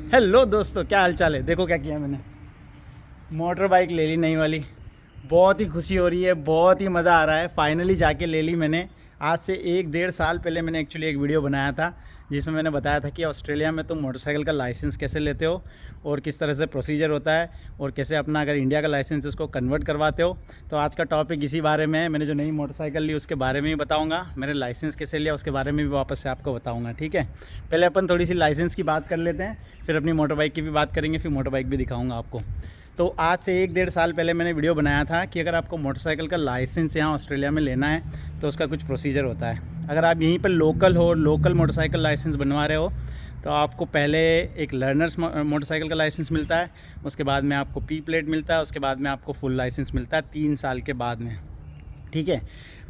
Hello दोस्तों, क्या हाल चाल है। देखो क्या किया मैंने, मोटर बाइक ले ली नई वाली। बहुत ही खुशी हो रही है, बहुत ही मज़ा आ रहा है। फाइनली जाके ले ली मैंने। आज से 1-1.5 साल पहले मैंने एक्चुअली एक वीडियो बनाया था जिसमें मैंने बताया था कि ऑस्ट्रेलिया में तुम मोटरसाइकिल का लाइसेंस कैसे लेते हो और किस तरह से प्रोसीजर होता है और कैसे अपना अगर इंडिया का लाइसेंस है उसको कन्वर्ट करवाते हो। तो आज का टॉपिक इसी बारे में है। मैंने जो नई मोटरसाइकिल ली उसके बारे में ही बताऊंगा, मैंने लाइसेंस कैसे लिया उसके बारे में भी वापस से आपको बताऊंगा। ठीक है, पहले अपन थोड़ी सी लाइसेंस की बात कर लेते हैं, फिर अपनी मोटर बाइक की भी बात करेंगे, फिर मोटर बाइक भी दिखाऊंगा आपको। तो आज से 1-1.5 साल पहले मैंने वीडियो बनाया था कि अगर आपको मोटरसाइकिल का लाइसेंस यहाँ ऑस्ट्रेलिया में लेना है तो उसका कुछ प्रोसीजर होता है। अगर आप यहीं पर लोकल हो, लोकल मोटरसाइकिल लाइसेंस बनवा रहे हो, तो आपको पहले एक लर्नर्स मोटरसाइकिल का लाइसेंस मिलता है, उसके बाद में आपको पी प्लेट मिलता है, उसके बाद में आपको फुल लाइसेंस मिलता है 3 साल के बाद में। ठीक है,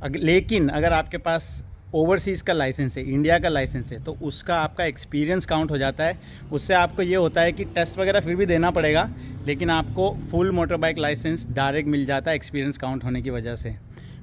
लेकिन अगर आपके पास ओवरसीज़ का लाइसेंस है, इंडिया का लाइसेंस है, तो उसका आपका एक्सपीरियंस काउंट हो जाता है। उससे आपको ये होता है कि टेस्ट वगैरह फिर भी देना पड़ेगा, लेकिन आपको full motorbike licence direct मिल जाता है एक्सपीरियंस काउंट होने की वजह से।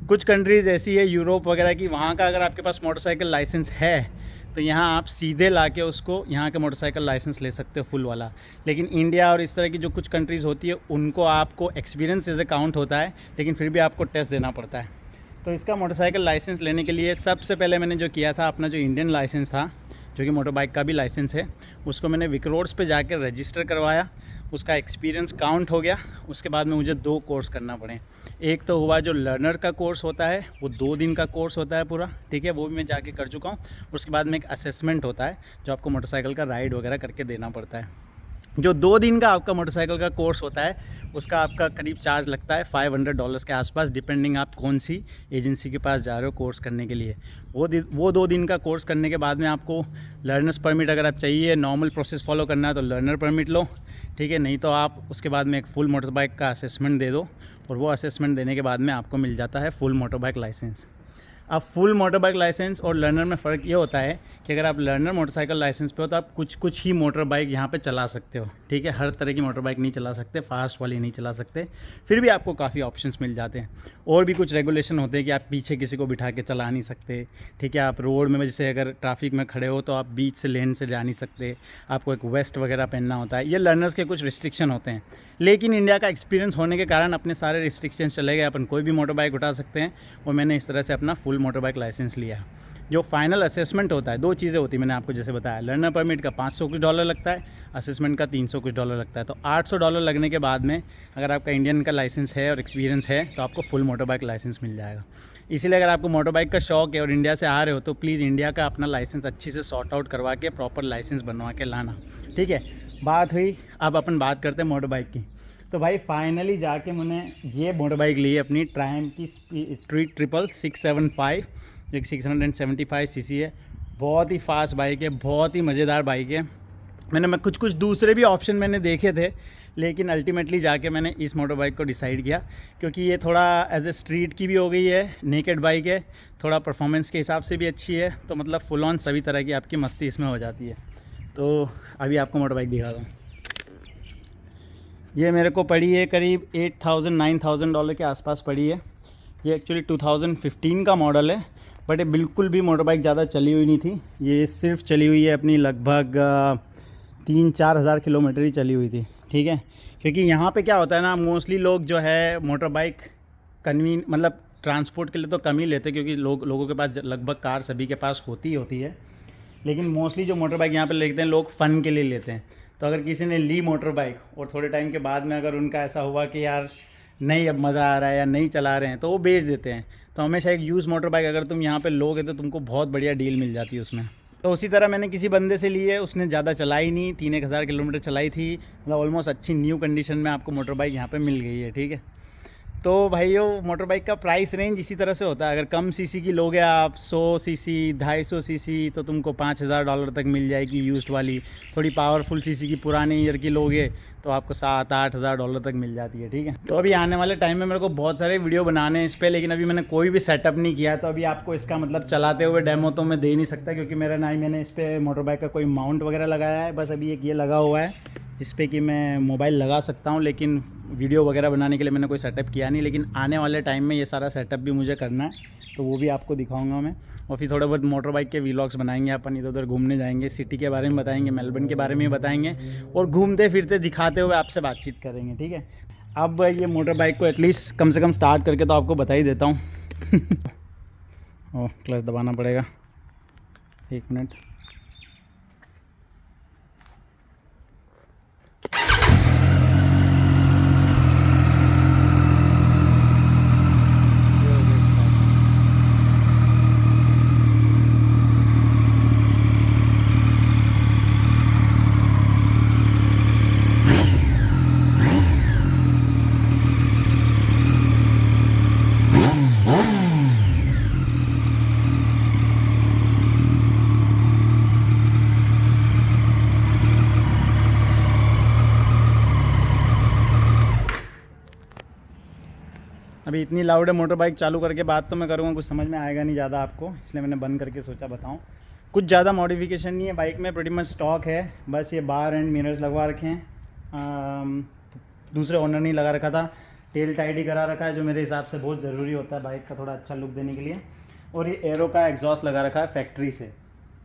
कुछ कंट्रीज़ ऐसी है यूरोप वगैरह की, वहाँ का अगर आपके पास मोटरसाइकिल लाइसेंस है तो यहाँ आप सीधे ला के उसको यहाँ का मोटरसाइकिल लाइसेंस ले सकते हो फुल वाला। लेकिन इंडिया और इस तरह की जो कुछ कंट्रीज़ होती है उनको आपको एक्सपीरियंस एज ए काउंट होता है, लेकिन फिर भी आपको टेस्ट देना पड़ता है। तो इसका मोटरसाइकिल लाइसेंस लेने के लिए सबसे पहले मैंने जो किया था, अपना जो इंडियन लाइसेंस था, जो कि मोटर बाइक का भी लाइसेंस है, उसको मैंने विक्रोड्स पे जाकर रजिस्टर करवाया। उसका एक्सपीरियंस काउंट हो गया। उसके बाद में मुझे 2 कोर्स करना पड़े। एक तो हुआ जो लर्नर का कोर्स होता है, वो 2 दिन का कोर्स होता है पूरा। ठीक है, वो भी मैं जाके कर चुका हूँ। उसके बाद में एक असेसमेंट होता है जो आपको मोटरसाइकिल का राइड वगैरह करके देना पड़ता है। जो 2 दिन का आपका मोटरसाइकिल का कोर्स होता है उसका आपका करीब चार्ज लगता है $500 के आसपास, डिपेंडिंग आप कौन सी एजेंसी के पास जा रहे हो कोर्स करने के लिए। वो 2 दिन का कोर्स करने के बाद में आपको लर्नर्स परमिट अगर आप चाहिए, नॉर्मल प्रोसेस फॉलो करना है तो लर्नर परमिट लो। ठीक है, नहीं तो आप उसके बाद में एक फुल मोटर बाइक का असेसमेंट दे दो, और वो असेसमेंट देने के बाद में आपको मिल जाता है फुल मोटर बाइक लाइसेंस। अब फुल मोटर बाइक लाइसेंस और लर्नर में फ़र्क ये होता है कि अगर आप लर्नर मोटरसाइकिल लाइसेंस पे हो तो आप कुछ ही मोटर बाइक यहाँ पे चला सकते हो। ठीक है, हर तरह की मोटर बाइक नहीं चला सकते, फास्ट वाली नहीं चला सकते, फिर भी आपको काफ़ी ऑप्शंस मिल जाते हैं। और भी कुछ रेगुलेशन होते हैं कि आप पीछे किसी को बिठा के चला नहीं सकते। ठीक है, आप रोड में जैसे अगर ट्रैफिक में खड़े हो तो आप बीच से लेन से जा नहीं सकते, आपको एक वेस्ट वगैरह पहनना होता है। ये लर्नर्स के कुछ रिस्ट्रिक्शन होते हैं, लेकिन इंडिया का एक्सपीरियंस होने के कारण अपने सारे रिस्ट्रिक्शंस चले गए, अपन कोई भी मोटर बाइक उठा सकते हैं। और मैंने इस तरह से अपना फुल मोटर बाइक लाइसेंस लिया। जो फाइनल असेसमेंट होता है, 2 चीज़ें होती है, मैंने आपको जैसे बताया, लर्नर परमिट का $500 कुछ लगता है, असेसमेंट का $300 कुछ लगता है। तो $800 लगने के बाद में अगर आपका इंडियन का लाइसेंस है और एक्सपीरियंस है तो आपको फुल मोटर बाइक लाइसेंस मिल जाएगा। इसीलिए अगर आपको मोटर बाइक का शौक है और इंडिया से आ रहे हो तो प्लीज़ इंडिया का अपना लाइसेंस अच्छी से सॉर्ट आउट करवा के प्रॉपर लाइसेंस बनवा के लाना। ठीक है, बात हुई, अब अपन बात करते हैं मोटर बाइक की। तो भाई फाइनली जाके मैंने ये मोटर बाइक ली है अपनी ट्रायम्फ की स्ट्रीट ट्रिपल 675, जो कि 675 सीसी है। बहुत ही फास्ट बाइक है, बहुत ही मज़ेदार बाइक है। मैं कुछ दूसरे भी ऑप्शन मैंने देखे थे, लेकिन अल्टीमेटली जाके मैंने इस मोटर बाइक को डिसाइड किया, क्योंकि ये थोड़ा एज ए स्ट्रीट की भी हो गई है, नेकेड बाइक है, थोड़ा परफॉर्मेंस के हिसाब से भी अच्छी है। तो मतलब फुल ऑन सभी तरह की आपकी मस्ती इसमें हो जाती है। तो अभी आपको मोटर बाइक दिखा दूँ। ये मेरे को पड़ी है करीब $8,000-9,000 के आसपास पड़ी है। ये एक्चुअली 2015 का मॉडल है, बट ये बिल्कुल भी मोटर बाइक ज़्यादा चली हुई नहीं थी। ये सिर्फ चली हुई है अपनी लगभग 3-4 हज़ार किलोमीटर ही चली हुई थी। ठीक है, क्योंकि यहाँ पे क्या होता है ना, मोस्टली लोग जो है मोटर बाइक मतलब ट्रांसपोर्ट के लिए तो कम ही लेते, क्योंकि लोगों के पास लगभग कार सभी के पास होती है। लेकिन मोस्टली जो मोटर बाइक यहाँ पे लेते हैं लोग फ़न के लिए लेते हैं। तो अगर किसी ने ली मोटर बाइक और थोड़े टाइम के बाद में अगर उनका ऐसा हुआ कि यार नहीं अब मज़ा आ रहा है या नहीं चला रहे हैं, तो वो बेच देते हैं। तो हमेशा एक यूज़ मोटर बाइक अगर तुम यहाँ पे लोगे तो तुमको बहुत बढ़िया डील मिल जाती है उसमें। तो उसी तरह मैंने किसी बंदे से ली है, उसने ज़्यादा चलाई नहीं, 3-1 हज़ार किलोमीटर चलाई थी, मतलब ऑलमोस्ट अच्छी न्यू कंडीशन में आपको मोटर बाइक यहाँ पर मिल गई है। ठीक है, तो भाइयों मोटर बाइक का प्राइस रेंज इसी तरह से होता है। अगर कम सीसी की लोगे आप, 100 सीसी 250 सीसी, तो तुमको $5,000 तक मिल जाएगी यूज्ड वाली। थोड़ी पावरफुल सीसी की पुराने ईयर की लोगे तो आपको $7-8 हज़ार तक मिल जाती है। ठीक है, तो अभी आने वाले टाइम में मेरे को बहुत सारे वीडियो बनाने हैं इस पर, लेकिन अभी मैंने कोई भी सेटअप नहीं किया है। तो अभी आपको इसका मतलब चलाते हुए डेमो तो मैं दे नहीं सकता, क्योंकि मेरा ना ही मैंने इस पर मोटर बाइक का कोई माउंट वगैरह लगाया है। बस अभी एक ये लगा हुआ है जिस पे कि मैं मोबाइल लगा सकता हूँ, लेकिन वीडियो वगैरह बनाने के लिए मैंने कोई सेटअप किया नहीं, लेकिन आने वाले टाइम में ये सारा सेटअप भी मुझे करना है, तो वो भी आपको दिखाऊंगा मैं। और फिर थोड़े बहुत मोटर बाइक के व्लॉग्स बनाएंगे अपन, इधर उधर घूमने जाएंगे, सिटी के बारे में बताएंगे, मेलबर्न के बारे में बताएंगे, और घूमते फिरते दिखाते हुए आपसे बातचीत करेंगे, ठीक है। अब ये मोटर बाइक को एटलीस्ट कम से कम स्टार्ट करके तो आपको बता ही देता हूँ। ओह, क्लच दबाना पड़ेगा, 1 मिनट। अभी इतनी लाउड है मोटर बाइक चालू करके बात तो मैं करूँगा, कुछ समझ में आएगा नहीं ज़्यादा आपको, इसलिए मैंने बंद करके सोचा बताऊँ। कुछ ज़्यादा मॉडिफिकेशन नहीं है बाइक में, प्रीटी मच स्टॉक है, बस ये बार एंड मिरर्स लगवा रखे हैं, दूसरे ओनर नहीं लगा रखा था। टेल टाइड ही करा रखा है, जो मेरे हिसाब से बहुत ज़रूरी होता है बाइक का थोड़ा अच्छा लुक देने के लिए। और ये एरो का एग्जॉस्ट लगा रखा है फैक्ट्री से,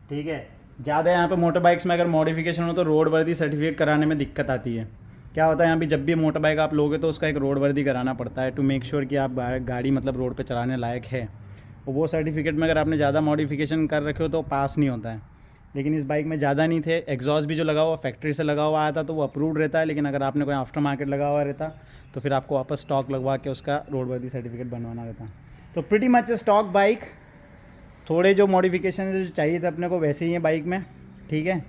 ठीक है। ज़्यादा यहाँ पे मोटर बाइक्स में अगर मॉडिफिकेशन हो तो रोड वर्दी सर्टिफिकेट कराने में दिक्कत आती है। क्या होता है यहाँ पे, जब भी मोटर बाइक आप लोगे तो उसका एक रोड वर्दी कराना पड़ता है, टू मेक श्योर कि आप गाड़ी मतलब रोड पे चलाने लायक है। और वो सर्टिफिकेट में अगर आपने ज़्यादा मॉडिफिकेशन कर रखे हो तो पास नहीं होता है। लेकिन इस बाइक में ज़्यादा नहीं थे, एग्जॉस्ट भी जो लगा हुआ फैक्ट्री से लगा हुआ आया था तो वो अप्रूव्ड रहता है। लेकिन अगर आपने कोई आफ्टर मार्केट लगा हुआ रहता तो फिर आपको वापस स्टॉक लगवा के उसका रोड वर्दी सर्टिफिकेट बनवाना रहता। तो प्रीटी मच स्टॉक बाइक, थोड़े जो मॉडिफिकेशन जो चाहिए थे अपने को वैसे ही है बाइक में, ठीक है।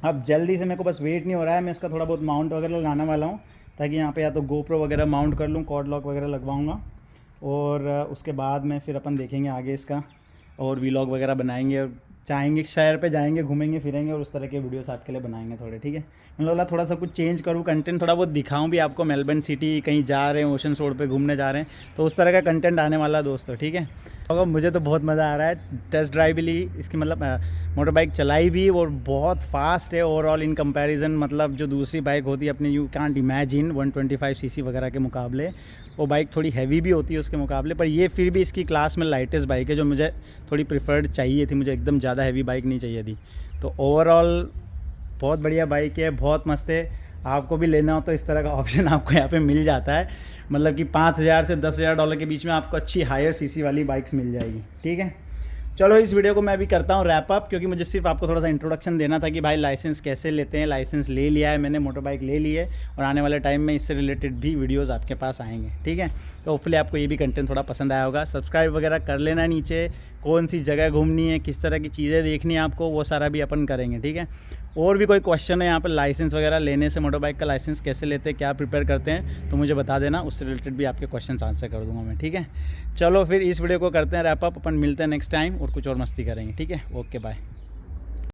अब जल्दी से मेरे को बस वेट नहीं हो रहा है, मैं इसका थोड़ा बहुत माउंट वगैरह लगाने वाला हूँ, ताकि यहाँ पे या तो गोप्रो वगैरह माउंट कर लूँ, कॉर्ड लॉक वगैरह लगवाऊँगा, और उसके बाद में फिर अपन देखेंगे आगे इसका, और व्लॉग वगैरह बनाएंगे, और चाहेंगे शहर पे जाएंगे, घूमेंगे फिरेंगे, और उस तरह के वीडियोस आपके लिए बनाएंगे थोड़े, ठीक है। मतलब बोला थोड़ा सा कुछ चेंज करूँ, कंटेंट थोड़ा बहुत दिखाऊँ भी आपको, मेलबर्न सिटी कहीं जा रहे हैं, ओशन रोड पे घूमने जा रहे हैं, तो उस तरह का कंटेंट आने वाला दोस्तों, ठीक है। तो मुझे तो बहुत मज़ा आ रहा है, टेस्ट ड्राइव भी ली इसकी, मतलब मोटर बाइक चलाई भी, और बहुत फास्ट है ओवरऑल इन कंपैरिजन, मतलब जो दूसरी बाइक होती है अपनी, यू कांट इमेजिन 125 सीसी वगैरह के मुकाबले, वो बाइक थोड़ी हैवी भी होती है उसके मुकाबले, पर ये फिर भी इसकी क्लास में लाइटेस्ट बाइक है, जो मुझे थोड़ी प्रिफर्ड चाहिए थी, मुझे एकदम ज़्यादा हैवी बाइक नहीं चाहिए थी। तो ओवरऑल बहुत बढ़िया बाइक है, बहुत मस्त है। आपको भी लेना हो तो इस तरह का ऑप्शन आपको यहाँ पे मिल जाता है, मतलब कि 5,000 से 10,000 डॉलर के बीच में आपको अच्छी हायर सीसी वाली बाइक्स मिल जाएगी, ठीक है। चलो इस वीडियो को मैं अभी करता हूँ रैप अप, क्योंकि मुझे सिर्फ आपको थोड़ा सा इंट्रोडक्शन देना था कि भाई लाइसेंस कैसे लेते हैं। लाइसेंस ले लिया है मैंने, मोटर बाइक ले ली है, और आने वाले टाइम में इससे रिलेटेड भी वीडियोस आपके पास आएंगे, ठीक है। तो होपफुली आपको ये भी कंटेंट थोड़ा पसंद आया होगा। सब्सक्राइब वगैरह कर लेना, नीचे कौन सी जगह घूमनी है, किस तरह की चीज़ें देखनी है आपको, वो सारा भी अपन करेंगे, ठीक है। और भी कोई क्वेश्चन है यहाँ पर लाइसेंस वगैरह लेने से, मोटर बाइक का लाइसेंस कैसे लेते हैं, क्या प्रिपेयर करते हैं, तो मुझे बता देना, उससे रिलेटेड भी आपके क्वेश्चन आंसर कर दूँगा मैं, ठीक है। चलो फिर इस वीडियो को करते हैं रैप अप, अपन मिलते हैं नेक्स्ट टाइम और कुछ और मस्ती करेंगे, ठीक है। Okay bye.